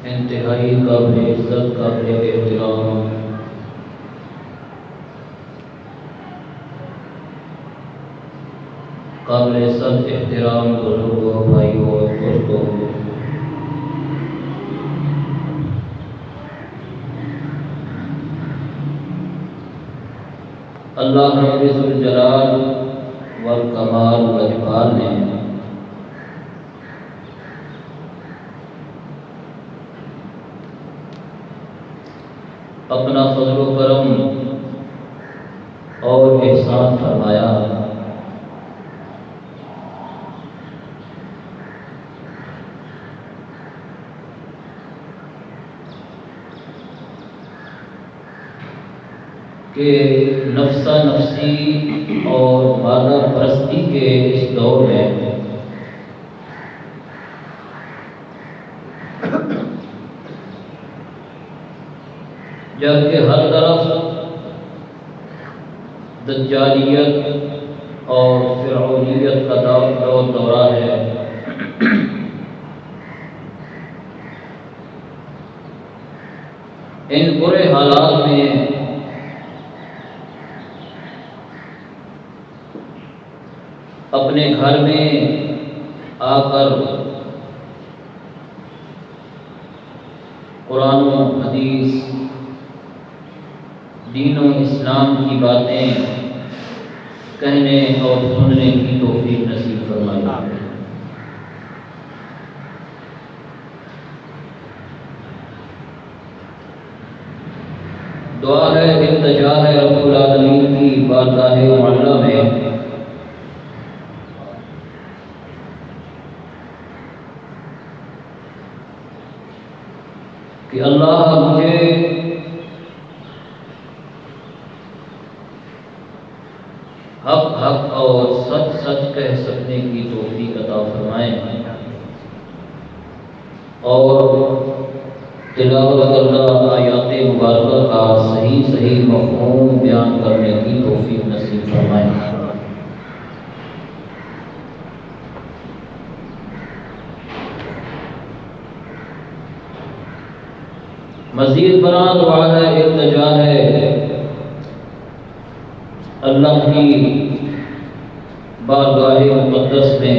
انتہائی قابل عزت، قابل احترام قابل عزت احترام بزرگوں، بھائیوں اور دوستوں، اللہ رب ذوالجلال والکمال والاجلال نے اپنا فضل و کرم اور احسان فرمایا کہ نفسہ نفسی اور مادہ پرستی کے اس دور میں جبکہ ہر طرف دجالیت اور فرعونیت کا دورہ ہے، ان برے حالات میں اپنے گھر میں آ کر قرآن و حدیث، دین و اسلام کی باتیں کہنے اور سننے کی توفیق نصیب فرمائے۔ دعا ہے، التجا ہے رب العالمین کی بارگاہ معلیٰ میں کہ اللہ مجھے حق حق اور سچ سچ کہہ سکنے کی توفیق عطا فرمائیں اور تلاوت کردہ آیات مبارکہ کا صحیح مفہوم بیان کرنے کی توفیق نصیب فرمائیں۔ مزید برآں دعا ہے، التجا ہے اللہ کی بارگاہ مقدس میں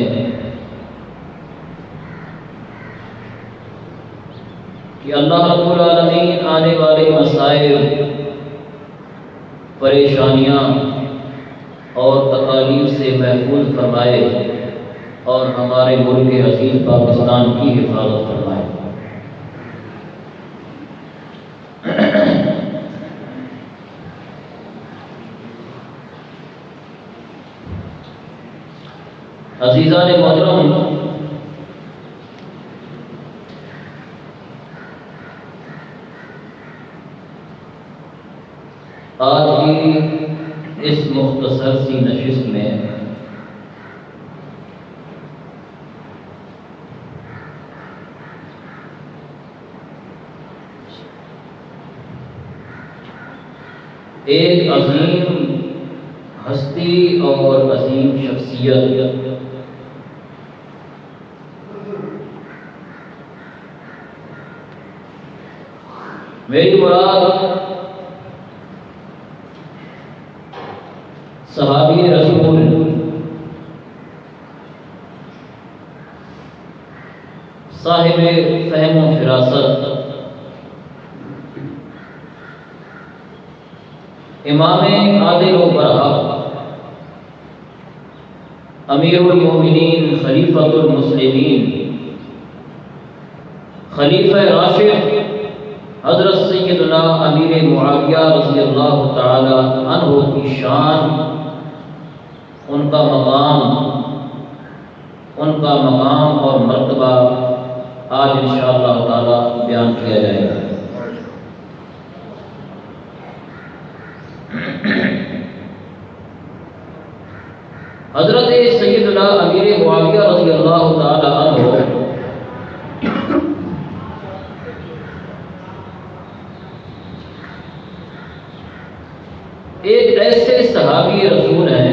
کہ اللہ رب العالمین آنے والے مسائل، پریشانیاں اور تکالیف سے محفوظ فرمائے اور ہمارے ملک عزیز پاکستان کی حفاظت فرمائے۔ عزیزان محترم، آج کی اس مختصر سی نشست میں ایک عظیم ہستی اور عظیم شخصیت میری مراد صحابی رسول صاحب فہم و فراست امام عادل و برحق امیر المومنین خلیفۃ المسلمین خلیفہ راشد حضرت سیدنا امیر معاویہ رضی اللہ تعالی عنہ کی شان، ان کا مقام اور مرتبہ آج انشاءاللہ تعالی بیان کیا جائے گا۔ حضرت سیدنا امیر معاویہ رضی اللہ تعالی عنہ ایک ایسے صحابی رسول ہیں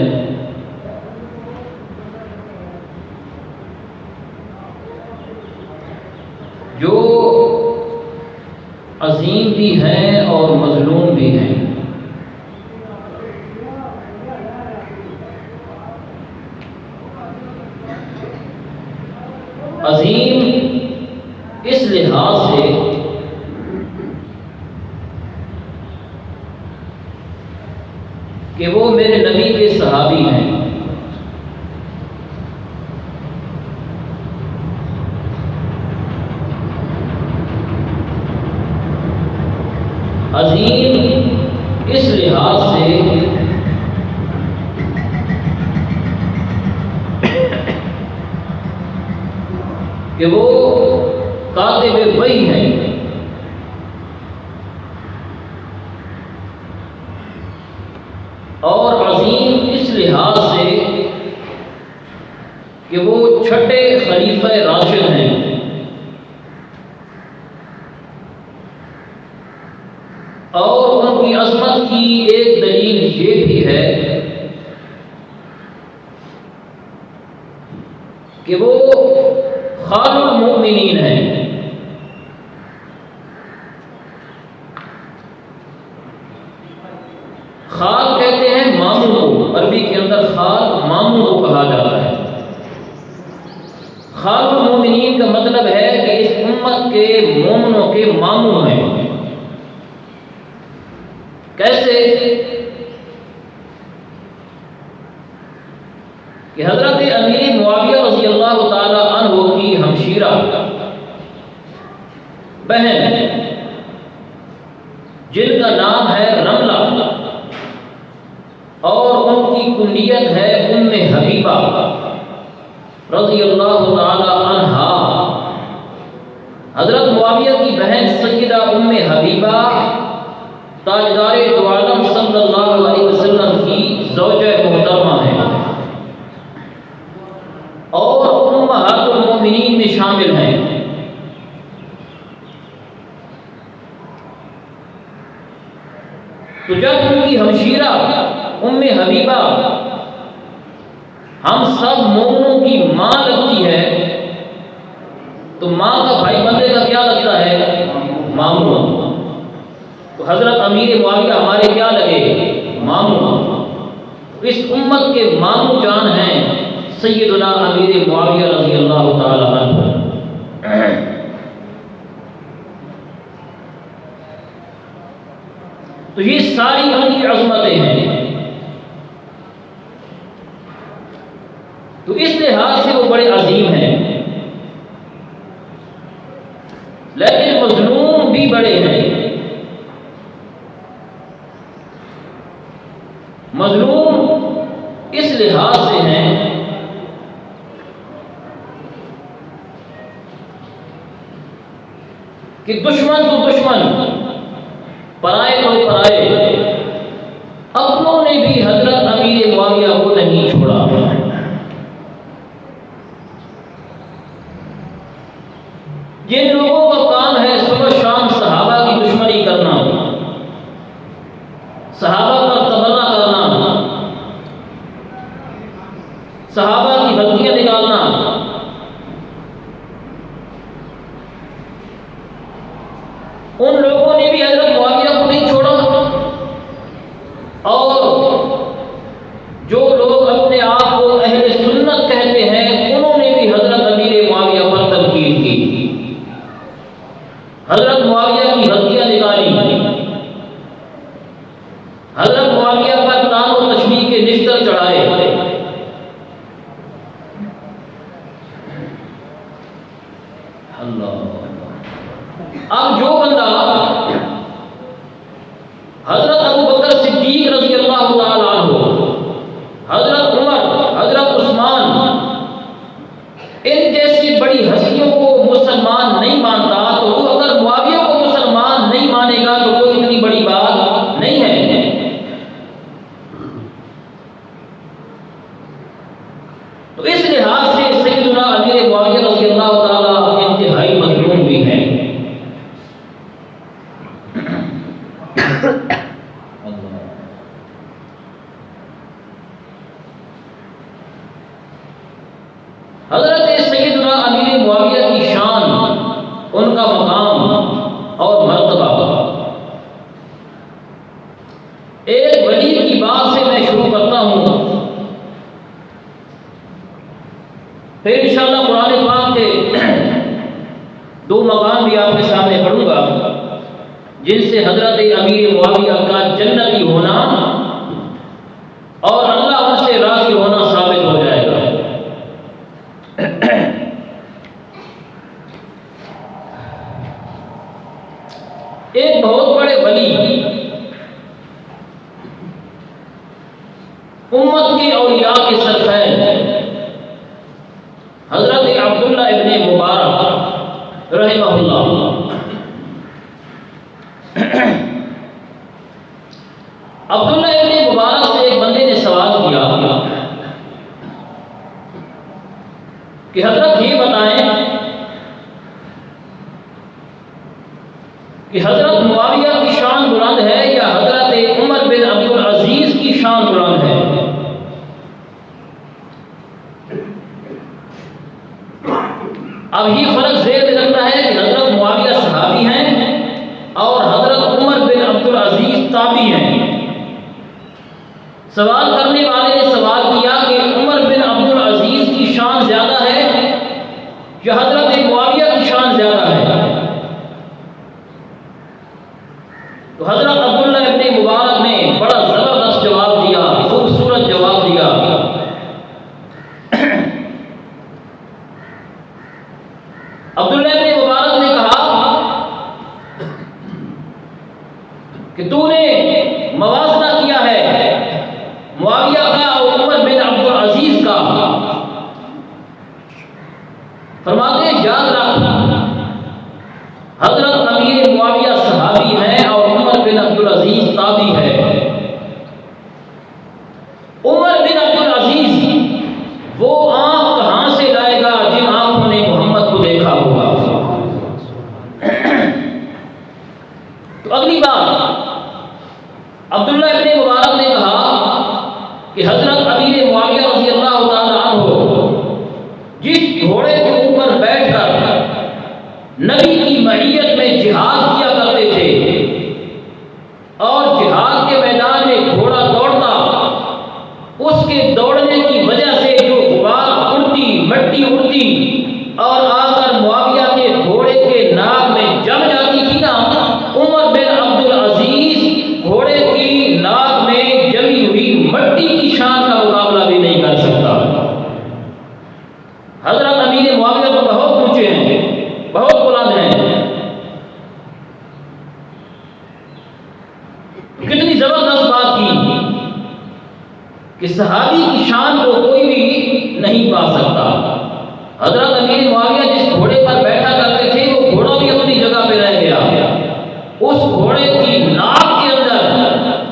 جو عظیم بھی ہیں اور مظلوم بھی ہیں۔ عظیم اس لحاظ سے کہ وہ میرے نبی کے صحابی ہیں، عظیم اس لحاظ سے کہ وہ کاتب وحی ہیں، اور عظیم اس لحاظ سے کہ وہ چھٹے خلیفہ راشد ہیں، اور ان کی عظمت کی ایک دلیل یہ بھی ہے کہ وہ خال المؤمنین ہیں۔ خال کہتے ہیں ماموں کو، عربی کے اندر خال ماموں کو کہا جاتا ہے۔ خال المؤمنین کا مطلب ہے کہ اس امت کے مومنوں کے ماموں ہیں۔ کیسے؟ کہ حضرت امیر معاویہ رضی اللہ تعالی عنہ کی ہمشیرہ بہن جن کا نام ہے رملہ اور ان کی کنیت ہے ام حبیبہ رضی اللہ تعالی عنہا، حضرت معاویہ کی بہن سیدہ ام حبیبہ تاجدار دو عالم صلی اللہ علیہ وسلم کی زوجہ محترمہ ہے اور امہات المؤمنین میں شامل ہیں۔ تو جب ان کی ہمشیرہ ام حبیبہ ہم سب مومنوں کی ماں لگتی ہے تو ماں کا بھائی بندے کا کیا لگتا ہے؟ ماموں۔ تو حضرت امیر معاویہ ہمارے کیا لگے؟ ماموں۔ اس امت کے ماموں جان ہیں سیدنا امیر معاویہ رضی اللہ تعالی عنہ۔ تو یہ ساری ان کی عظمتیں ہیں۔ تو اس لحاظ سے وہ بڑے عظیم ہیں، لیکن مظلوم بھی بڑے ہیں۔ مظلوم اس لحاظ سے ہیں کہ دشمن تو دشمن، پرائے تو پرائے، اپنوں نے بھی حضرت امیر معاویہ کو نہیں چھوڑا۔ جن لوگوں کا کام ہے صبح شام صحابہ کی دشمنی کرنا، صحابہ پر تبرہ کرنا، صحابہ کی غلطیاں نکالنا، ان لوگوں نے بھی حضرت معاویہ کو نہیں چھوڑا، اور جو لوگ اپنے آپ کو اہل سنت کہتے ہیں انہوں نے بھی حضرت امیر معاویہ پر تنقید کی، حضرت معاویہ کی غلطیاں نکالی، حضرت معاویہ پر تان و تشبیہ کے نشتر چڑھائے۔ اب جو بندہ حضرت ابو بکر صدیق رضی اللہ تعالی عنہ، حضرت عمر، حضرت عثمان، ان جیسی بڑی ہستیوں کو مسلمان نہیں مانتا تو وہ اگر معاویہ کو مسلمان نہیں مانے گا تو کوئی اتنی بڑی بات نہیں ہے۔ تو اس لحاظ سے سیدنا امیر معاویہ رضی اللہ تعالی انتہائی مظلوم بھی ہیں۔ حضرت سیدنا امیر معاویہ کی شان، ان کا مقام اور مرتبہ پھر انشاءاللہ قرآن پاک کے دو مقام بھی آپ کے سامنے پڑھوں گا جن سے حضرت امیر معاویہ کا جنتی ہونا اور اللہ ان سے راضی ہونا ثابت ہو جائے گا۔ ایک بہت بڑے ولی امت کے اولیاء کے سرخیر حضرت عبداللہ ابن مبارک رحمہ اللہ، عبداللہ ابن مبارک سے ایک بندے نے سوال کیا کہ حضرت یہ بتائیں کہ حضرت معاویہ کی شان بلند ہے یا حضرت عمر بن عبد العزیز کی شان بلند ہے؟ اب یہ فرق ذہن میں رکھنا ہے کہ حضرت معاویہ صحابی ہیں اور حضرت عمر بن عبد العزیز تابعی ہیں۔ سوال کرنے والے نے سوال کیا کہ عمر بن عبد العزیز کی شان زیادہ ہے یا حضرت معاویہ کی شان زیادہ ہے؟ تو حضرت عبداللہ ابن مبارک نے بڑا زبردست جواب دیا، خوبصورت جواب دیا۔ عبداللہ ابن مبارک نے کہا کہ تو نے موازنہ کیا ہے معاویہ کا اور عمر بن عبد العزیز کا۔ فرماتے ہیں یاد رکھ حضرت امیر معاویہ صحابی ہیں اور عمر بن عبد العزیز تابعی ہے۔ عمر بن عبد العزیز وہ آنکھ کہاں سے لائے گا جن آنکھوں نے محمد کو دیکھا ہوگا؟ تو اگلی بات عبداللہ ابن مبارک نے کہا کہ حضرت امیر معاویہ رضی اللہ تعالی عنہ جس گھوڑے کے اوپر بیٹھ کر نبی کی معیت میں جہاد کیا کرتے تھے اور جہاد کے میدان میں گھوڑا دوڑتا، اس کے دوڑنے کی وجہ سے جو غبار اڑتی، مٹی اڑتی اور آ کر معاویہ کے گھوڑے کے ناک میں جم جاتی تھی نا، عمر بن عبد العزیز گھوڑے کی ناک میں جمی ہوئی مٹی کی شان کا مقابلہ بھی نہیں کر سکتا۔ حضرت امیر معاویہ تو بہت اونچے ہیں، بہت بلند ہیں۔ کتنی زبردست بات کی کہ صحابی کی شان کو کوئی بھی نہیں پا سکتا۔ حضرت امیر معاویہ جس گھوڑے پر بیٹھا کرتے تھے وہ گھوڑا بھی اپنی جگہ پہ رہ گیا، اس گھوڑے کی ناک کے اندر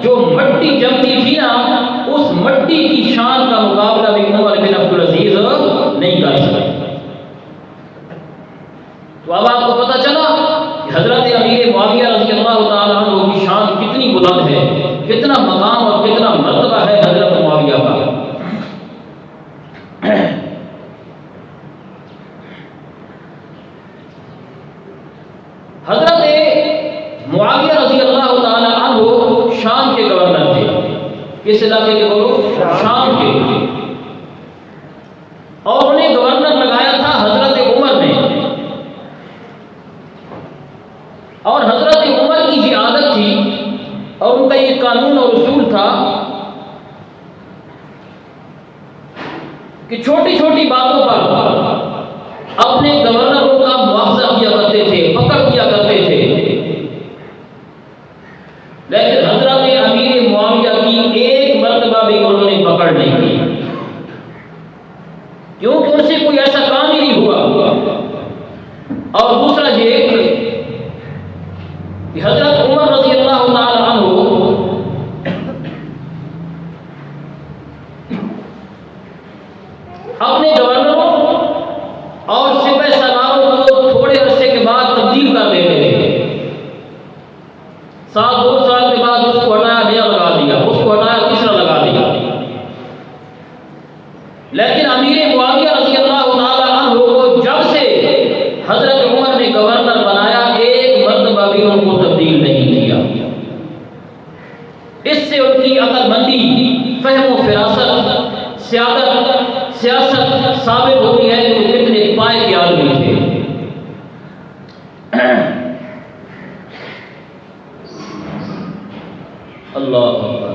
جو مٹی جمتی تھی نا، اس مٹی کی شان کا مقابلہ بھی عمر بن عبد العزیز نہیں کر سکتے۔ تو اب آپ کو پتہ چلا کہ حضرت امیر معاویہ رضی اللہ تعالیٰ عنہ کی شان کتنی بلند ہے، کتنا مقام اور کتنا مرتبہ ہے حضرت معاویہ کا۔ حضرت معاویہ رضی اللہ تعالیٰ عنہ شام کے گورنر تھے۔ کس علاقے کے بولو؟ شام کے۔ اور انہیں گورنر لگایا تھا حضرت عمر نے، اور حضرت عمر کی یہ عادت تھی اور ان کا یہ قانون اور اصول تھا کہ چھوٹی چھوٹی باتوں پر اپنے گورنروں کا مواخذہ کیا کرتے تھے، پکڑ کیا کرتے تھے، لیکن حضرت امیر معاویہ کی ایک مرتبہ بھی انہوں نے پکڑ نہیں کی، کیونکہ ان سے کوئی ایسا کام ہی نہیں ہوا۔ اور دوسرا یہ کہ حضرت عمر رضی اللہ تعالی عنہ اپنے گورنروں اور سپہ سالاروں کو تھوڑے عرصے کے بعد تبدیل کر دیتے تھے۔ سال دو سال کے بعد اس کو ہٹایا، نیا لگا دیا، اس کو ہٹایا، تیسرا لگا دیا۔ لیکن امیر معاویہ رضی اللہ تعالی عنہ کو جب سے حضرت عمر نے گورنر بنایا، ایک مرتبہ بھی ان کو تبدیل نہیں کیا۔ اس سے ان کی عقل مندی، فہم و فراست، سیادت، سیاست، ثابت ہوتی ہے کہ وہ کتنے پائے کے آدمی تھے۔ اللہ اکبر۔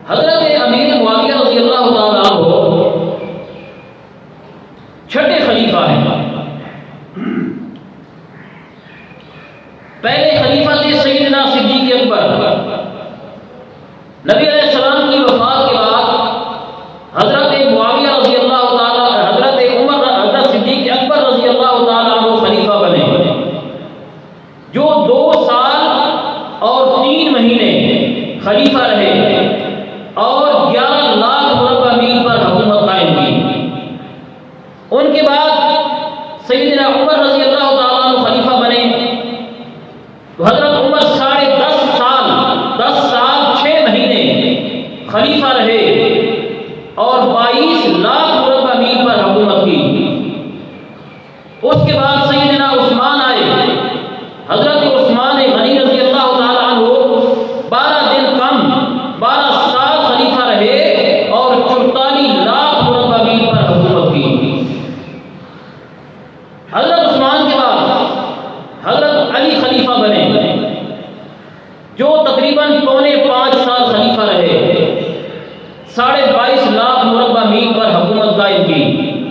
حضرت امیر معاویہ رضی اللہ تعالیٰ عنہ چھٹے خلیفہ ہیں۔ پہلے خلیفہ تھے سیدنا صدیق اکبر۔ نبی علیہ السلام کی وفات کے بعد حضرت معاویہ رضی اللہ تعالیٰ حضرت صدیق اکبر رضی اللہ تعالیٰ عنہ خلیفہ بنے، جو 2 سال اور 3 مہینے خلیفہ رہے اور 11 لاکھ مربع میل پر حکومت قائم کی۔ ان کے بعد سیدنا عمر رضی اللہ تعالیٰ عنہ خلیفہ بنے، تو حضرت عمر 10 سال 6 مہینے خلیفہ رہے اور 22 لاکھ مربع میل پر حکومت کی۔ اس کے بعد سیدنا عثمان آئے، حضرت عثمان غنی رضی اللہ تعالیٰ عنہ 12 سال خلیفہ رہے اور 44 لاکھ مربع میل پر حکومت کی۔ حضرت عثمان کے بعد حضرت علی خلیفہ بنے، جو تقریباً 4.5 سال خلیفہ رہے، 22.5 لاکھ مربع میل پر حکومت قائم کی،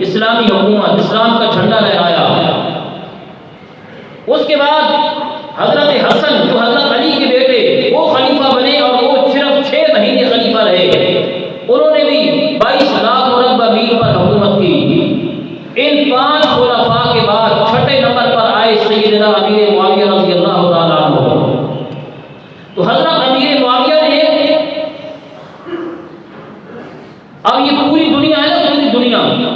اسلامی حکومت، اسلام کا جھنڈا لہرایا۔ اس کے بعد حضرت حسن جو حضرت علی کے بیٹے، وہ خلیفہ بنے اور وہ صرف 6 مہینے خلیفہ رہے، انہوں نے بھی 22 لاکھ مربع میل پر حکومت کی۔ ان 5 خلفاء کے بعد چھٹے نمبر پر آئے سیدنا امیر معاویہ رضی اللہ تعالیٰ عنہ۔ تو حضرت امیر معاویہ نے، اب یہ پوری دنیا ہے نا،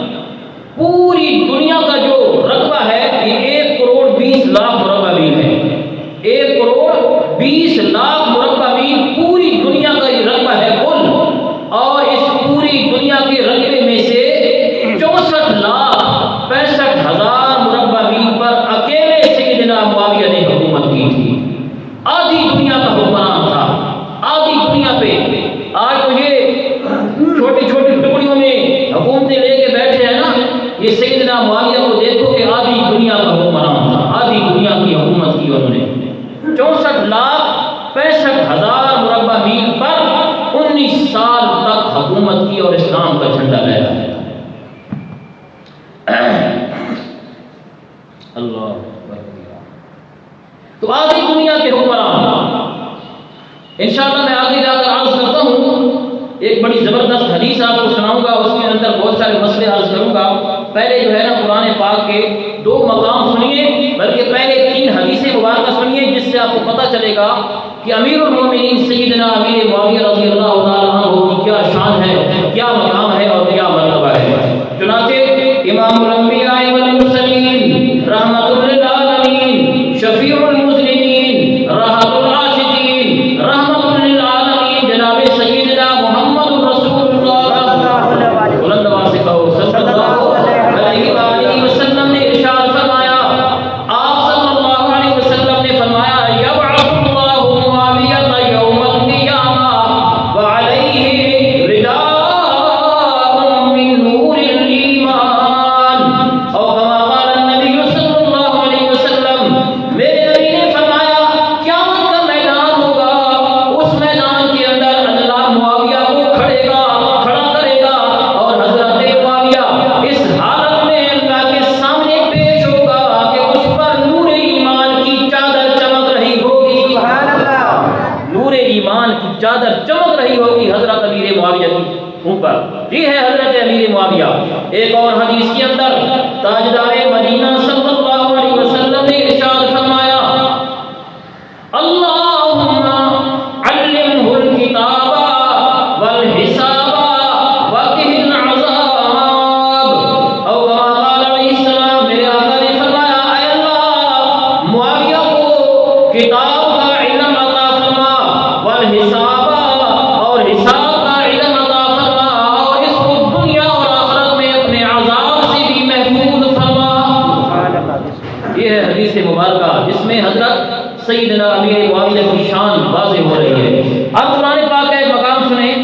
پوری دنیا کا جو رقبہ ہے یہ 1 کروڑ 20 لاکھ مربع میل ہے۔ 1 کروڑ 20 لاکھ مربع میل پوری دنیا کا یہ رقبہ ہے کل، اور اس پوری دنیا کے رقبے میں سے 64 لاکھ 65 ہزار مربع میل پر اکیلے سیدنا معاویہ نے حکومت کی تھی۔ آدھی دنیا کا حکمران تھا، آدھی دنیا پہ۔ آج تو یہ چھوٹی چھوٹی ٹکڑیوں میں حکومتیں لے کے بیٹھے ہیں نا، یہ سیدنا معاویہ کو دیکھو کہ آدھی دنیا کا حکمران تھا، آدھی دنیا کی حکومت کی انہوں نے۔ 64 لاکھ 65 ہزار مربع میل پر 19 سال تک حکومت کی اور اسلام کا جھنڈا لہرایا۔ اللہ تو آدھی دنیا کے حکمران۔ انشاءاللہ میں آگے جا کر عرض کرتا ہوں، ایک بڑی زبردست حدیث آپ کو سناؤں گا، اس کے اندر بہت سارے مسئلے عرض کروں گا۔ پہلے جو ہے نا قرآن پاک کے 2 مقام سنیے، بلکہ پہلے 3 حدیثیں مبارکہ سنیے، جس سے آپ کو پتہ چلے گا کہ امیر المومنین سیدنا امیر معاویہ رضی اللہ تعالیٰ عنہ کی کیا شان ہے، کیا مقام ہے اور کیا مرتبہ ہے۔ چنانچہ امام الانبیاء والمرسلین رحمۃ للعالمین، شفیع المذنبین، راحت العاشقین، رحمۃ للعالمین، جناب سیدنا محمد رسول اللہ بلند آواز سے کہو صلی اللہ علیہ وآلہ وسلم نے ارشاد فرمایا، آپ صلی اللہ علیہ وسلم نے فرمایا، یبعث اللہ معاویہ یوم القیامہ وعلیہ رداء من نور الایمان، او کما قال النبی صلی اللہ علیہ وسلم۔ میرے نبی نے فرمایا قیامت کا میدان ہوگا، اس میدان کے اندر اللہ معاویہ کو کھڑا کرے گا، اور حضرت معاویہ اس حالت میں اللہ کے سامنے پیش ہوگا کہ اس پر نور ایمان کی چادر چمک رہی ہوگی۔ سبحان اللہ، نور ایمان کی چادر چمک رہی ہوگی حضرت امیر معاویہ کی اوپر۔ یہ ہے حضرت امیر معاویہ۔ ایک اور حدیث کے اندر تاجدار مدینہ صلی اللہ علیہ وسلم نے ارشاد فرمایا، اللہم علمہ الکتاب والحساب وقہ العذاب، او کما قال علیہ السلام۔ میرے آقا نے فرمایا، اے اللہ معاویہ کو کتاب کا علم عطا فرما، والحساب اور حساب کا علم عطا فرما، اور اس کو دنیا اور آخرت میں اپنے عذاب سے بھی محفوظ فرما۔ یہ ہے حدیث مبارکہ جس میں حضرت سیدنا امیر معاویہ کی شان واضح ہو رہی ہے۔ اب قرآن پاک کا ایک مقام سنیں،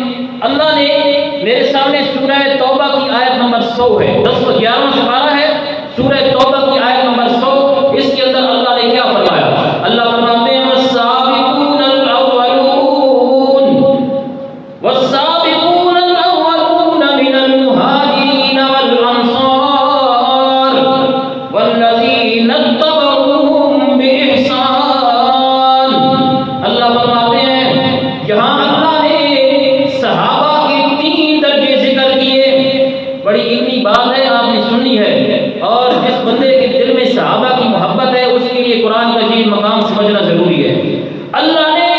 اللہ نے میرے سامنے سورہ توبہ کی آیت نمبر 100 ہے, 11واں سپارہ ہے, سورہ توبہ کی آیت نمبر 100. اس کے اندر اللہ نے کیا فرمایا؟ اللہ فرماتے ہیں والسابقون الاولون والسابقون الاولون من المهاجرین والانصار والذین اتبعوهم بإحسان. اللہ فرماتے ہیں یہاں اللہ نے صحابہ کے 3 درجے ذکر کیے. بڑی علمی بات ہے, آپ نے سنی ہے, اور جس بندے کے دل میں صحابہ کی محبت ہے اس کے لیے قرآن کا یہ مقام سمجھنا ضروری ہے. اللہ نے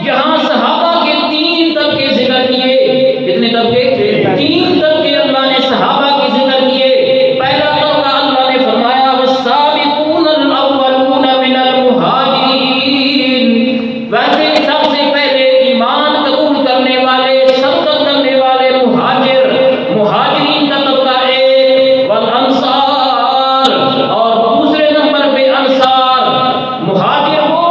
یہاں صحابہ کے 3 طبقے ذکر کیے. کتنے طبقے؟ 3 طبقے اللہ نے صحابہ کے ذکر کیے. پہلا طبقہ اللہ نے فرمایا والسابقون الاولون من المہاجرین. ویسے سب سے پہلے ایمان قبول کرنے والے, صدق کرنے والے مہاجرین کا طبقہ ہے. والانصار, اور دوسرے نمبر پہ انصار. مہاجر وہ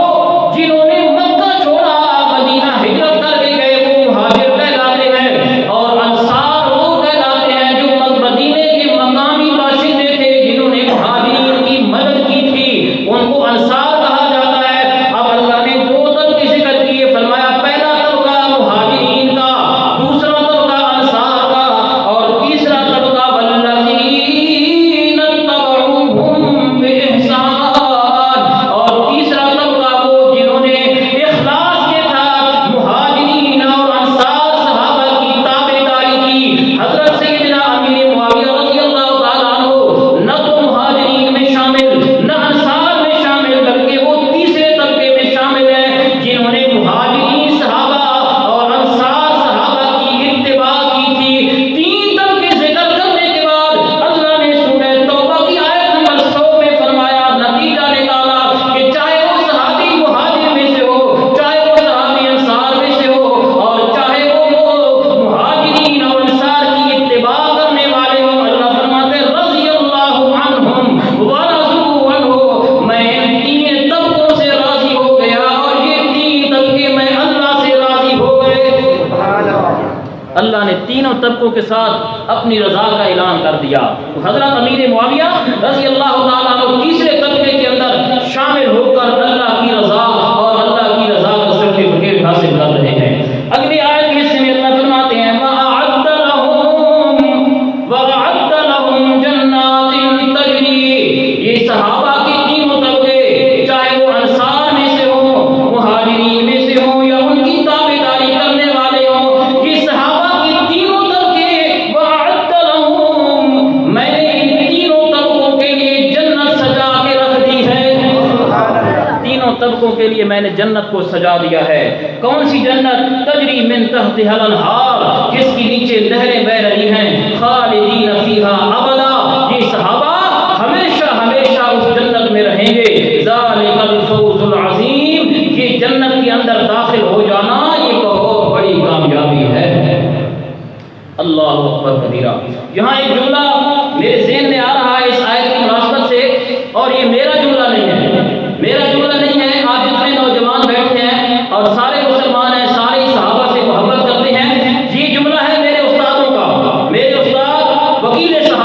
جنہوں نے مکہ چھوڑا, مدینہ ہجرت کر کے گئے, وہ مہاجر کہلاتے ہیں. اور انصار وہ کہلاتے ہیں جو مدینے کے مقامی باشندے تھے, جنہوں نے مہاجرین کی مدد کی تھی, ان کو انصار کہا جاتا ہے. اب اللہ نے 2 طبقے ذکر کیے, فرمایا پہلا طبقہ مہاجرین کا, دوسرا طبقہ انصار کا, اور تیسرا طبقہ والذین اتبعوهم بإحسان. اور تیسرا طبقہ وہ جنہوں نے اخلاص کے ساتھ مہاجرین اور انصار صحابہ کی تابعداری کی. حضرت سیدنا امیر معاویہ رضی اللہ تعالیٰ عنہ نہ تو مہاجرین میں شامل نہ انصار میں شامل, بلکہ وہ تیسرے طبقے میں شامل ہیں جنہوں نے مہاجرین صحابہ اور انصار صحابہ کی اتباع کی تھی. 3 طبقے ذکر کرنے کے بعد اللہ نے سورہ توبہ کی آیت نمبر 100 میں فرمایا, نتیجہ نکالا کہ چاہے وہ صحابی مہاجر میں سے ہو, چاہے وہ صحابی انصار میں سے ہو, اور چاہے وہ مہاجرین اور انصار کی اتباع کرنے والے ہوں, اللہ فرماتے ہیں رضی اللہ عنہم ورضوا عنہ. میں ان 3 طبقوں سے راضی ہو گیا اور یہ 3 طبقے میں اللہ سے راضی ہو گئے. اللہ نے تینوں طبقوں کے ساتھ اپنی رضا کا اعلان کر دیا. تو حضرت امیر معاویہ رضی اللہ تعالیٰ عنہ تیسرے طبقے کے اندر شامل ہو کر اللہ کی رضا اور اللہ کی رضا کا سرٹیفکیٹ حاصل کر رہے ہیں. اگلی آیت میں سے اللہ فرماتے ہیں وَأَعَدَّ لَهُمْ جَنَّاتٍ تَجْرِي. یہ صحابہ کے تینوں طبقے, چاہے وہ انصار میں سے ہوں, مہاجرین میں سے ہوں, یا ان کی تابعداری کرنے والے ہوں, یہ صحابہ کے تینوں طبقے وَأَعَدَّ لَهُمْ, میں نے ان تینوں طبقوں کے لیے جنت سجا کے رکھ دی ہے. تینوں طبقوں کے لیے میں نے جنت کو سجا دیا ہے. کون سی جنت؟ تجری من تحتها الانہار, جس کے نیچے نہریں بہ رہی ہیں. خالدین فیہا ابدا, یہ صحابہ ہمیشہ ہمیشہ اس جنت میں رہیں گے. ذالک الفوز العظیم, یہ جنت کے اندر داخل ہو جانا یہ بہت بڑی کامیابی ہے. اللہ اکبر کبیرہ. یہاں ایک جملہ میرے ذہن میں آ رہا ہے اس آیت کی مناسبت سے, اور یہ میرا جملہ نہیں ہے, میرا جملہ نہیں ہے. آج جتنے نوجوان بیٹھے ہیں اور سارے مسلمان ہیں, سارے صحابہ سے محبت کرتے ہیں, یہ جملہ ہے میرے استادوں کا. میرے استاد وکیل صاحب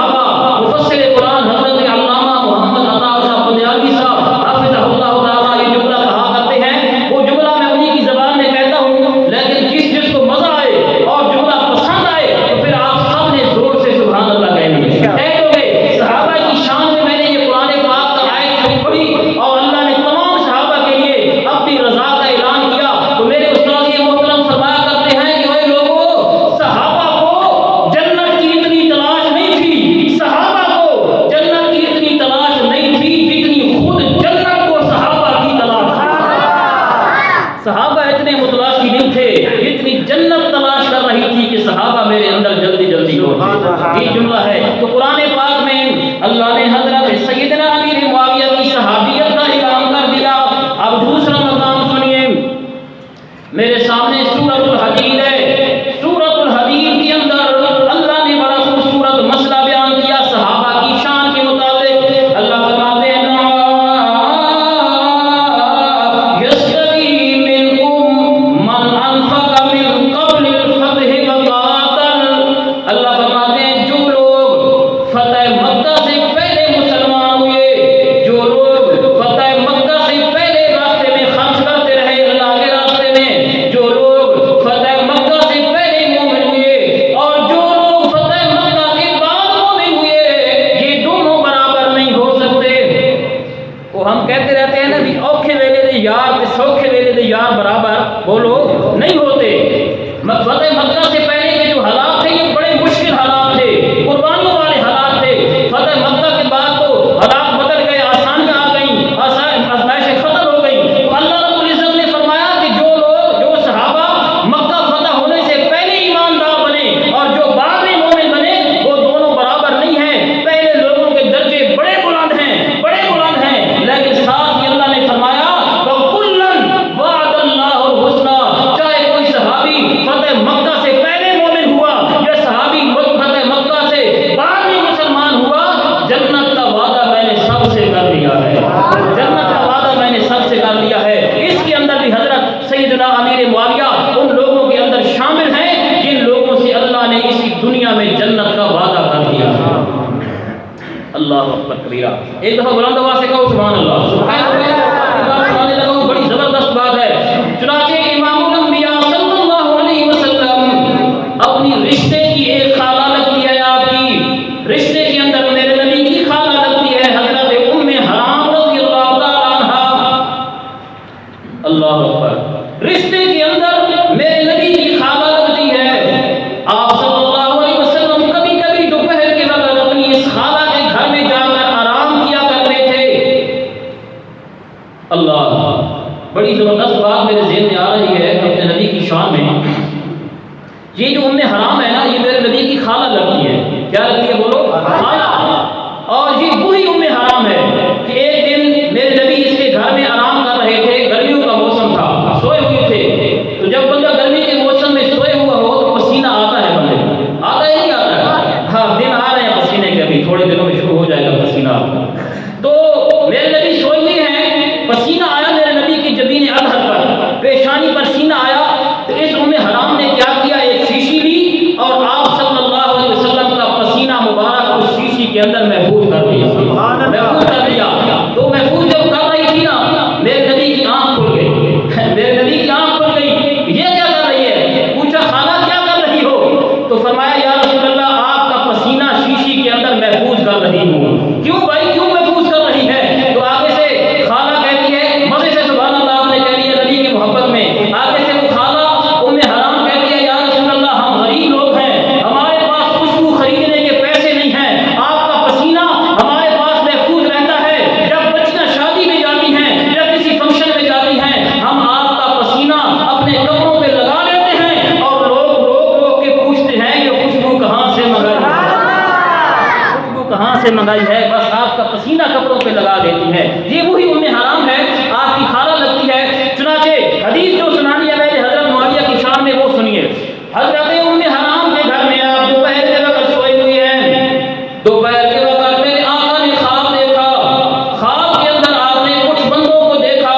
وہ لوگ نہیں ہوتے۔ فتح مکہ سے پہلے کے جو حالات تھے یہ بڑے مشکل حالات تھے، قربانیوں والے حالات تھے۔ فتح مکہ کے بعد تو حالات بدل گئے، آسانیاں آ گئیں، آزمائشیں ختم ہو گئیں۔ تو اللہ رب العزت نے فرمایا کہ جو صحابہ مکہ فتح ہونے سے پہلے ایماندار بنے اور جو بعد میں مومن بنے وہ دونوں برابر نہیں ہیں۔ پہلے لوگوں کے درجے بڑے بلند ہیں، لیکن ساتھ ہی اللہ نے فرمایا وَكُلًّا وَعَدَ اللَّهُ الْحُسْنَى، چاہے کوئی صحابی فتح مکہ سے پہلے مومن ہوا یا صحابی فتح مکہ سے بعد میں مسلمان ہوا، جنت کا وعدہ میں نے سب سے کر لیا ہے، جنت کا وعدہ میں نے سب سے کر لیا ہے۔ اس کے اندر بھی حضرت سیدنا امیر معاویہ ان لوگوں کے اندر شامل ہیں جن لوگوں سے اللہ نے اسی دنیا میں جنت کا وعدہ کر دیا ہے۔ اللہ اکبر کبیرہ، ایک دفعہ بلند آواز سے کہو سبحان اللہ۔ سبحان اللہ، بات سنانے لگا ہوں، بڑی زبردست بات ہے۔ چنانچہ امام الانبیاء صلی اللہ علیہ وسلم اپنی رشتے کی ایک خالہ لگتی ہے، آپ کی رشتے کے اندر میرے نبی کی خالہ لگتی ہے حضرت ام حرام رضی اللہ تعالی عنہا۔ اللہ اکبر، رشتے کے اندر میرے نبی کی خالہ لگتی ہے۔ آپ صلی اللہ علیہ وسلم کبھی کبھی دوپہر کے وقت اپنی اس خالہ کے گھر میں جا کر آرام کیا کرتے تھے۔ اللہ، بڑی زبردست بات میرے ذہن میں آ رہی ہے اپنے نبی کی شان میں۔ یہ جو ام حرام ہے نا، یہ میرے نبی کی خالہ لگتی ہے۔ کیا لگتی ہے بولو؟ خالہ۔ اور یہ وہی ام حرام ہے کہ ایک دن میرے نبی اس کے گھر میں آرام کر رہے تھے، گرمیوں کا موسم تھا، سوئے ہوئے تھے۔ تو جب بندہ گرمی کے موسم میں سوئے ہوا ہو تو پسینہ آتا ہے، بندے آتا ہے نہیں آتا ہے؟ ہاں، دن آ رہے ہیں پسینے کے، ابھی تھوڑے دنوں میں شروع ہو جائے گا پسینہ۔ تو میرے نبی سوئے ہوئے ہیں، پسینہ آیا میرے نبی کی جبین اظہر پر، پیشانی پر سینہ آیا۔ تو اس ام حرام نے کیا کیا، ایک شیشی لی اور آپ صلی اللہ علیہ وسلم کا پسینہ مبارک اس شیشی کے اندر محفوظ کر دیا، محفوظ کر دیا۔ تو محفوظ جب کر رہی تھی نا، میرے نبی کی آنکھ کھل گئی، میرے نبی کی آنکھ کھل گئی، یہ کیا کر رہی ہے؟ پوچھا خالہ کیا کر رہی ہو؟ تو فرمایا یا رسول اللہ، آپ کا پسینہ شیشی کے اندر محفوظ کر رہی ہوں۔ کیوں بھائی، کیوں محفوظ کر رہی ہے؟ تو آگے سے خالہ کہتی ہے، مزے سے سبحان اللہ آپ نے کہہ لیا نبی کی محبت میں، آگے سے وہ خالہ ام حرام کہتی ہے یا رسول اللہ، ہم غریب لوگ ہیں، ہمارے پاس خوشبو خریدنے کے پیسے نہیں ہیں، آپ کا پسینہ ہمارے پاس محفوظ رہتا ہے۔ جب بچیاں شادی میں جاتی ہیں یا کسی فنکشن میں جاتی ہیں، ہم آپ کا پسینہ اپنے کپڑوں پہ لگا لیتے ہیں اور لوگ کے پوچھتے ہیں کہ خوشبو کہاں سے منگائی ہے، خوشبو کہاں سے منگائی ہے، بس آپ کا پسینہ کپڑوں پہ لگا دیتی ہے۔ یہ وہی ام حرام ہے، آپ کی خالہ لگتی ہے۔ چنانچہ حدیث جو سنانی ہے میں نے حضرت معاویہ کی شان میں، وہ سنیے۔ حضرت ام حرام کے گھر میں آپ دوپہر کے وقت سوئے ہوئے ہیں۔ دوپہر کے وقت میرے آقا نے خواب دیکھا، خواب کے اندر آپ نے کچھ بندوں کو دیکھا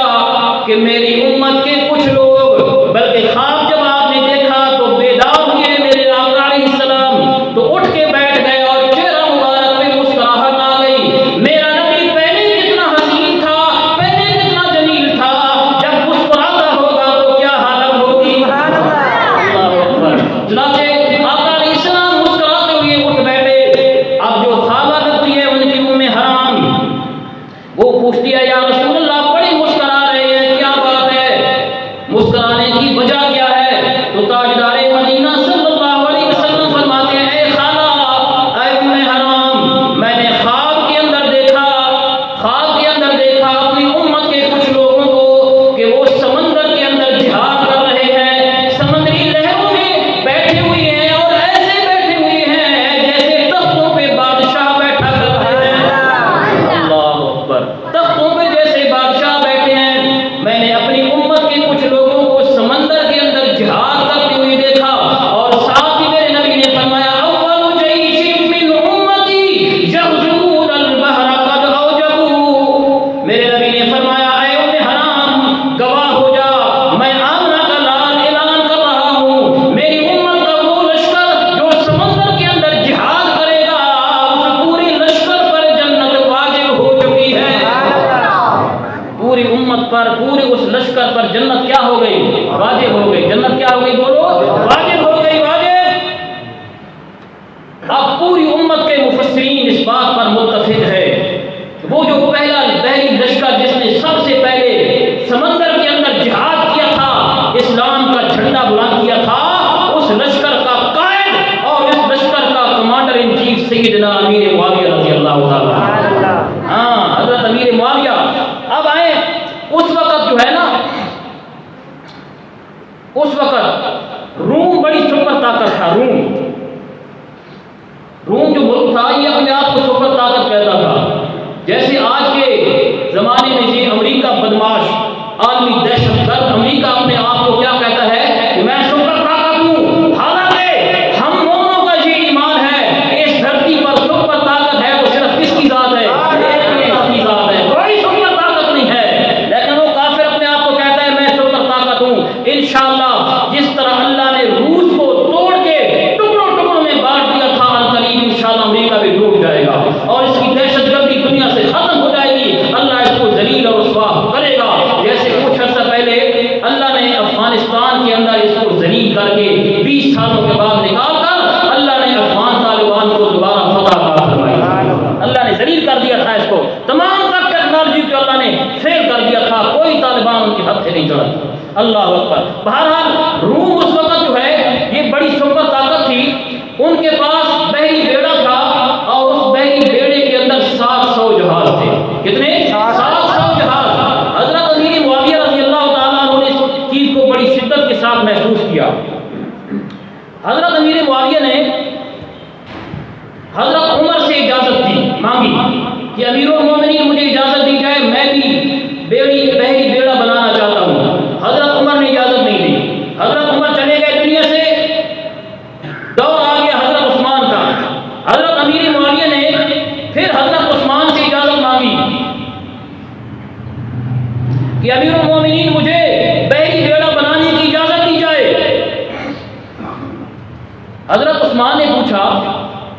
کہ میری امت کے کچھ لوگ، بلکہ خواب جب آپ نے دیکھا تو بیدار ہوئے میرے آقا علیہ السلام، تو اٹھ کے بیٹھ گئے اور چہرہ مبارک پہ مسکراہٹ آ گئی۔ میرا نبی پہلے کتنا حسین تھا، پہلے کتنا جمیل تھا، جب مسکراتا ہوگا تو کیا حالت ہوگی۔ اللہ اکبر۔ چنانچہ آقا علیہ السلام مسکراتے ہوئے اٹھ بیٹھے۔ اب جو خالہ امیر معاویہ رضی اللہ تعالیٰ. ہاں حضرت امیر معاویہ. اب آئے اس وقت جو ہے نا، اس وقت روم بڑی سپر طاقت تھا. روم جو ملک تھا یہ اپنے آپ کو سپر طاقت کہتا تھا. جیسے آج کے زمانے میں یہ امریکہ بدماش عالمی دہشت گرد امریکہ اپنے آپ کو کیا کہتا ہے کہ میں سپر طاقت ہوں. حالانکہ ہم مومنوں کا یہ ایمان ہے کہ اس دھرتی پر سپر طاقت ہے وہ صرف کس کی ذات ہے؟ اللہ کی ذات ہے. کوئی سپر طاقت نہیں ہے. لیکن وہ کافر اپنے آپ کو کہتا ہے میں سپر طاقت ہوں. انشاءاللہ جس طرح اللہ نے روس کو توڑ کے ٹکڑوں ٹکڑوں میں بانٹ دیا تھا، القریب انشاءاللہ امریکہ بھی ٹوٹ جائے گا اور اس کی دہشت گردی دنیا سے ختم ہو جائے گی. اللہ اس کو ذلیل اور رسوا کرے گا. جیسے کچھ عرصہ پہلے اللہ نے افغانستان کے اندر اس کو ذلیل کر کے 20 سالوں کے بعد نکال کر اللہ نے افغان طالبان کو دوبارہ فتح عطا فرمائی. اللہ نے ذلیل کر دیا تھا اس کو. تمام تر ٹیکنالوجی کو اللہ نے فیل کر دیا تھا. کوئی طالبان ان کے ہاتھ سے نہیں چڑھا. اللہ اکبر. بہرحال روم اس وقت جو ہے یہ بڑی سپر طاقت تھی. ان کے پاس بحری بیڑا تھا اور اس بحری بیڑے کے اندر 700 جہاز تھے. کتنے؟ 700 جہاز. حضرت امیر معاویہ رضی اللہ تعالیٰ عنہ نے اس چیز کو بڑی شدت کے ساتھ محسوس کیا. حضرت امیر معاویہ نے حضرت عمر سے اجازت دی مانگی کہ امیر المومنین مجھے اجازت دی جائے میں بھی بحری بیڑا بنانا چاہتا ہوں. حضرت عمر نے اجازت نہیں دی. حضرت عمر چلے گئے دنیا سے. دور آ گیا حضرت عثمان کا. حضرت امیر معاویہ نے پھر حضرت عثمان سے اجازت مانگی کہ امیر المومنین مجھے بحری بیڑا بنانے کی اجازت دی جائے. حضرت عثمان نے پوچھا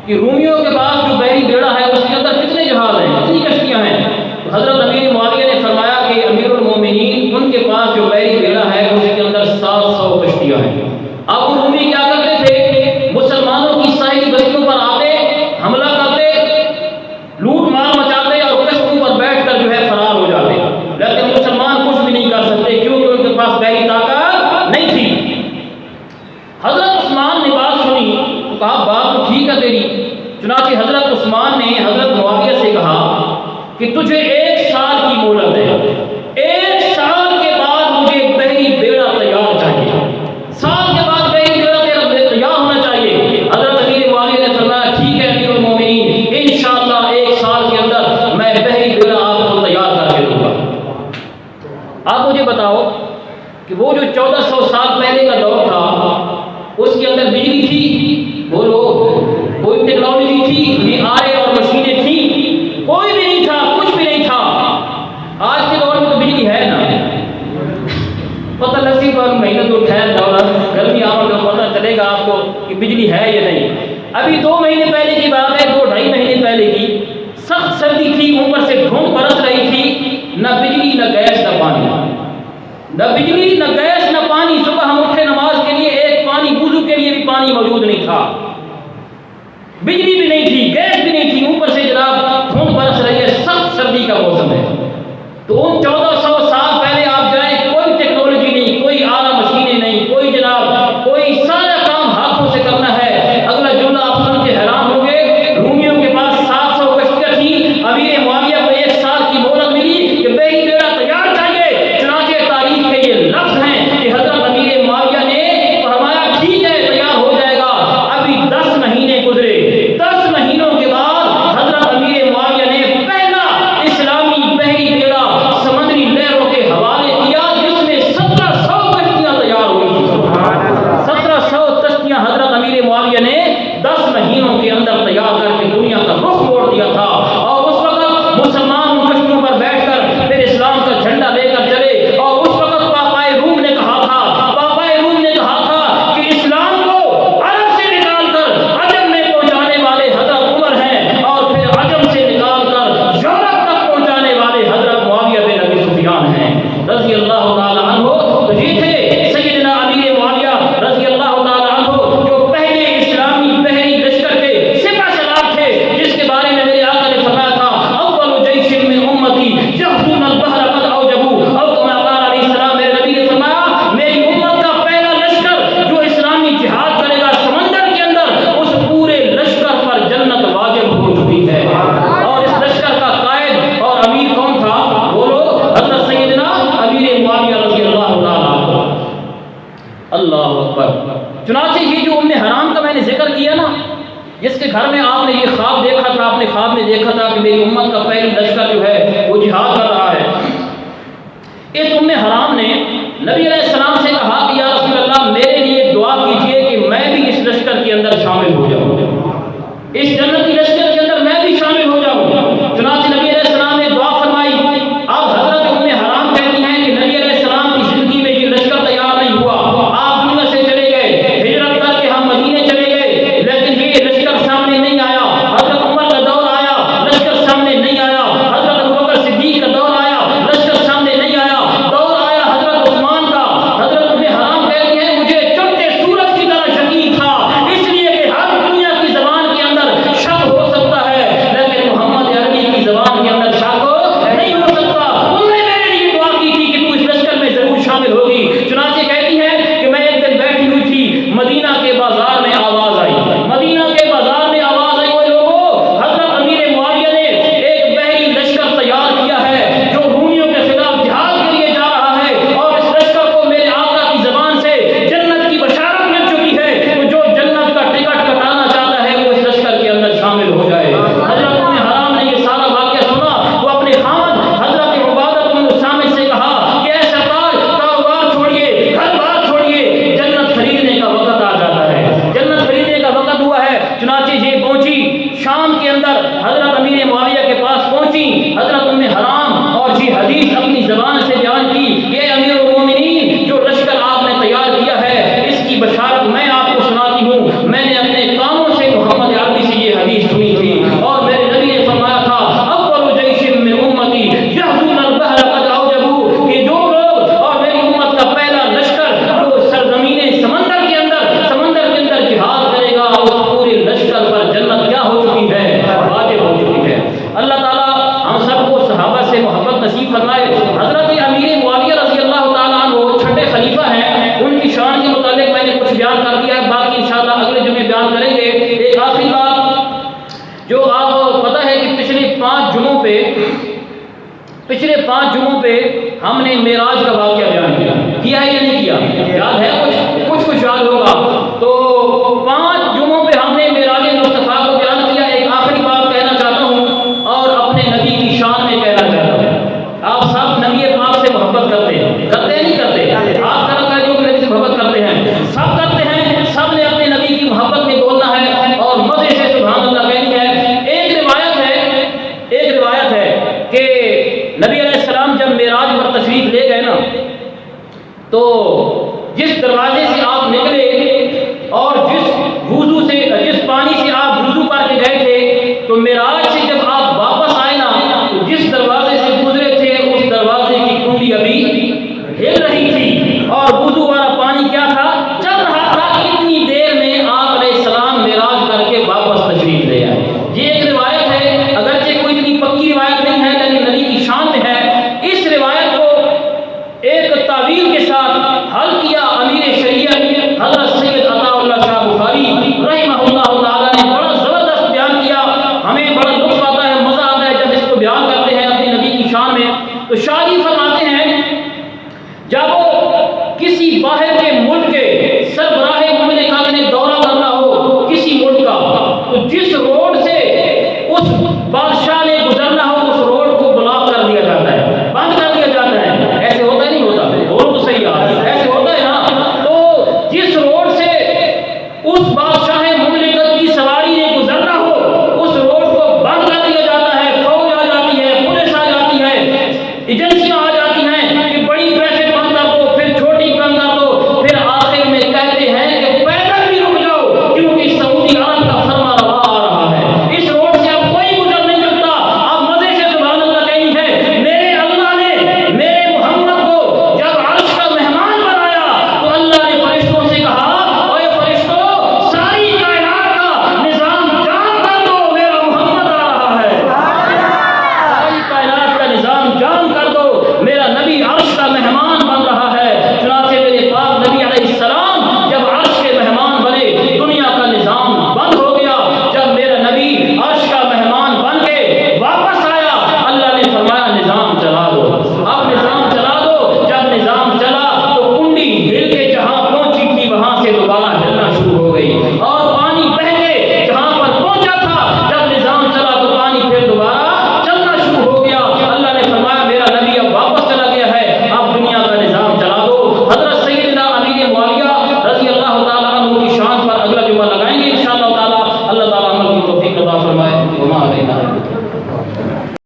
کہ رومیوں کے پاس جو بحری بیڑا ہے اس کے اندر کتنے جہاز ہیں، کتنی کشتیاں ہیں؟ تو حضرت امیر معاویہ نے فرمایا کہ امیر المومنین ان کے پاس جو بحری بیڑا ہے اس کے اندر 700 کشتیاں ہیں. اب وہ رومی کیا کرتے تھے؟ مسلمانوں کی ساحلی بستیوں پر آتے، حملہ کرتے، لوٹ مار مچاتے اور کشتیوں پر بیٹھ کر جو ہے فرار ہو جاتے. لیکن مسلمان کچھ بھی نہیں کر سکتے کیونکہ ان کے پاس بحری طاقت نہیں تھی. حضرت عثمان نے بات سنی تو کہا بات تو ٹھیک ہے تیری. چنانچہ حضرت عثمان نے حضرت معاویہ سے کہا کہ تجھے 1 سال کی مہلت ہے. 1 سال کے بعد مجھے بحری بیڑا تیار چاہیے. سال کے بعد بحری بیڑا تیار ہونا چاہیے. حضرت امیر معاویہ نے فرمایا ٹھیک ہے امیر المومنین، انشاءاللہ 1 سال کے اندر میں بحری بیڑا آپ کو تیار کر کے دوں گا. آپ مجھے بتاؤ کہ وہ جو 1400 سال پہلے کا دور تھا اس کے اندر بجلی تھی؟ بولو. کوئی ٹیکنالوجی تھی؟ یہ آئے اور مشینیں تھیں؟ کوئی بھی نہیں تھا، کچھ بھی نہیں تھا. آج کے دور میں تو بجلی ہے نا. پتہ لسی پر مہینہ تو ٹھہر جاؤ نا، گرمی آؤ تو پتہ چلے گا آپ کو کہ بجلی ہے یا نہیں. ابھی 2 مہینے پہلے کی بات ہے، 2-2.5 مہینے پہلے کی. سخت سردی تھی، اوپر سے دھوپ برس رہی تھی. نہ بجلی نہ گیس نہ پانی. نہ بجلی نہ گیس نہ پانی. صبح ہم اٹھے نماز کے لیے ایک پانی وضو کے لیے بھی پانی موجود نہیں تھا. بجلی بھی نہیں تھی، گیس بھی نہیں تھی. اوپر سے جناب دھوپ برس رہی ہے، سخت سردی کا موسم ہے. تو ان 1400 سال پہلے آپ جائیں، کوئی ٹیکنالوجی نہیں، کوئی اعلیٰ مشینیں نہیں، کوئی جناب کوئی سارا کام ہاتھوں سے کرنا ہے. اگلا جملہ آپ سن کے حیران ہوں گے. رومیوں کے پاس 700 کشتیاں تھیں. امیر معاویہ کو 1 سال کی مہلت ملی کہ بحری بیڑا تیار چاہیے. چنانچہ تاریخ کے یہ لفظ ہیں جس گھر میں آپ نے یہ خواب دیکھا تھا، آپ نے خواب میں دیکھا تھا کہ میری امت کا پہلا لشکر جو ہے وہ جہاد کر رہا ہے، اس ام حرام نے نبی علیہ السلام سے کہا کہ یا رسول اللہ میرے لیے دعا کیجئے کہ میں بھی اس لشکر کے اندر شامل ہو جاؤں، اس جنتی لشکر کے اندر میں بھی شامل ہو جاؤں۔ چنانچہ نبی علیہ السلام نے دعا فرمائی۔ اب حضرت ام حرام کہتی ہیں کہ نبی علیہ السلام کی زندگی میں یہ لشکر تیار نہیں ہوا، آپ دنیا سے چلے گئے، ہجرت کر کے ہم مدینے چلے گئے، لیکن یہ لشکر سامنے نہیں آیا۔ حضرت عمر کا دور آیا، لشکر سامنے نہیں آیا۔ حضرت ابوبکر صدیق کا دور آیا، لشکر سامنے نہیں آیا۔ دور آیا حضرت عثمان کا۔ حضرت ام حرام کہتی ہیں مجھے چڑھتے سورج کی طرح یقین تھا، اس لیے کہ ہر دنیا کی زبان کے اندر شک ہو سکتا ہے، لیکن محمد عربی کی زبان کے اندر شک نہیں ہو سکتا۔ انہوں نے میرے لیے دعا کی تھی کہ تو اس لشکر میں ضرور شامل ہوگی۔ چنانچہ کہتی ہے کہ میں ایک دن بیٹھی ہوئی تھی، مدینہ کے بازار میں آواز آئی، مدینہ کے بازار میں آواز آئی، وہ لوگوں حضرت امیر معاویہ نے ایک بحری لشکر تیار کیا ہے جو رومیوں کے خلاف جہاد کے لیے جا رہا ہے، اور اس لشکر کو میرے آقا کی زبان سے جنت کی بشارت مل چکی ہے، تو جو جنت کا ٹکٹ کٹانا چاہتا ہے وہ اس لشکر کے اندر شامل ہو جائے۔ حضرت ام حرام نے یہ سارا واقعہ سنا، وہ اپنے خاوند حضرت عبادہ بن الصامت سے کہا کہ اے سرکار کاروبار چھوڑیے، گھر بار چھوڑیے، جنت خریدنے کا وقت آ جاتا ہے، جنت خریدنے کا وقت ہوا ہے۔ چنانچہ یہ پہنچی شام کے اندر، حضرت امیر معاویہ کے پاس پہنچی حضرت ام حرام، اور یہ حدیث اپنی زبان سے بیان کی کہ اے امیر المومنین جو لشکر آپ نے تیار کیا ہے اس کی بشارت میں آپ کو سناتی ہوں، میں نے اپنے کانوں سے محمد عربی سے یہ حدیث سنی تھی، اور میرے نبی نے فرمایا تھا اول جیش من امتی یحزون البحر قد اوجبوا، کہ جو لوگ اور میری امت کا پہلا لشکر جو سرزمین سمندر کے اندر جہاد کرے گا، اس پورے لشکر پر جنت کیا ہو چکی ہے، واجب ہو چکی ہے۔ اللہ تعالیٰ ہم سب کو صحابہ سے محبت نصیب فرمائے۔ حضرت امیر معاویہ رضی اللہ تعالیٰ عنہ چھٹے خلیفہ ہیں، ان کی شان کے متعلق میں نے کچھ بیان کر دیا ہے، باقی انشاءاللہ اگلے جمعے بیان کریں گے۔ ایک آخری بات جو آپ کو پتہ ہے کہ پچھلے 5 جمعوں پہ ہم نے معراج کا واقعہ بیان کیا ہے یا نہیں کیا؟ یاد ہے؟ کچھ یاد ہوگا۔ تو 5 جمعوں پہ ہم نے معراج مصطفیٰ کو بیان کیا۔ ایک آخری بات کہنا چاہتا ہوں اور اپنے نبی کی شان میں کہنا چاہتا ہوں، آپ سب نبی پاک سے محبت کرتے ہیں نہیں کرتے؟ آپ طرح کا جو نبی سے محبت کرتے ہیں، سب کرتے ہیں، سب نے اپنے نبی کی محبت میں بولنا ہے اور مزے سے سبحان اللہ کہنی ہے۔ ایک روایت ہے کہ نبی علیہ السلام جب معراج پر تشریف لے گئے نا، تو جس دروازے سے آپ نکلے اور جس پانی سے آپ وضو کر کے گئے تھے، تو معراج